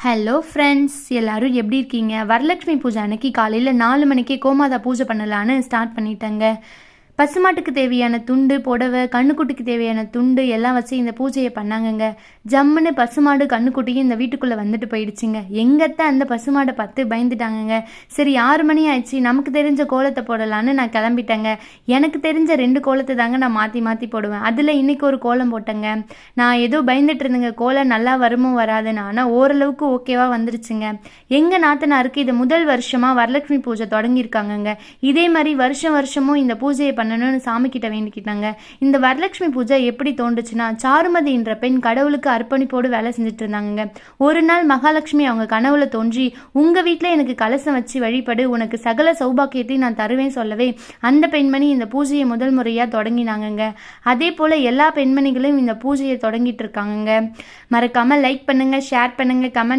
Hello friends, எல்லாரும் எப்படி இருக்கீங்க? வரலட்சுமி பூஜை அன்னைக்கு காலையில் 4 மணிக்கே கோமாதா பூஜை பண்ணலான்னு ஸ்டார்ட் பண்ணிட்டேங்க. பசுமாட்டுக்கு தேவையான துண்டு, புடவை, கண்ணுக்குட்டிக்கு தேவையான துண்டு எல்லாம் வச்சு இந்த பூஜையை பண்ணாங்கங்க. ஜம்முன்னு பசுமாடு கண்ணுக்குட்டியும் இந்த வீட்டுக்குள்ளே வந்துட்டு போயிடுச்சுங்க. எங்கத்த அந்த பசுமாடை பார்த்து பயந்துட்டாங்கங்க. சரி 6 மணி ஆயிடுச்சு, நமக்கு தெரிஞ்ச கோலத்தை போடலான்னு நான் கிளம்பிட்டேங்க. எனக்கு தெரிஞ்ச 2 கோலத்தை தாங்க நான் மாற்றி மாற்றி போடுவேன். அதில் இன்றைக்கி ஒரு கோலம் போட்டேங்க. நான் ஏதோ பயந்துட்டு இருந்தேங்க, கோலம் நல்லா வருமோ வராதுன்னு. ஆனால் ஓரளவுக்கு ஓகேவாக வந்துருச்சுங்க. எங்கள் நாத்தனாருக்கு இது முதல் வருஷமாக வரலட்சுமி பூஜை தொடங்கியிருக்காங்கங்க. இதே மாதிரி வருஷம் வருஷமும் இந்த பூஜையை பண்ணணும்னு சாமி கிட்ட வேண்டிக்கிட்டாங்க. இந்த வரலட்சுமி பூஜை எப்படி தோன்றுச்சுன்னா, சாருமதி என்ற பெண் கடவுளுக்கு அர்ப்பணிப்போடு வேலை செஞ்சுட்டு இருந்தாங்க. ஒரு நாள் மகாலட்சுமி அவங்க கனவுல தோன்றி, உங்க வீட்டில் எனக்கு கலசம் வச்சு வழிபடு, உனக்கு சகல சௌபாக்கியத்தையும் நான் தருவேன் சொல்லவே அந்த பெண்மணி இந்த பூஜையை முதல் முறையா தொடங்கினாங்க. அதே போல எல்லா பெண்மணிகளும் இந்த பூஜையை தொடங்கிட்டு இருக்காங்க. மறக்காம லைக் பண்ணுங்க, ஷேர் பண்ணுங்க, கமெண்ட்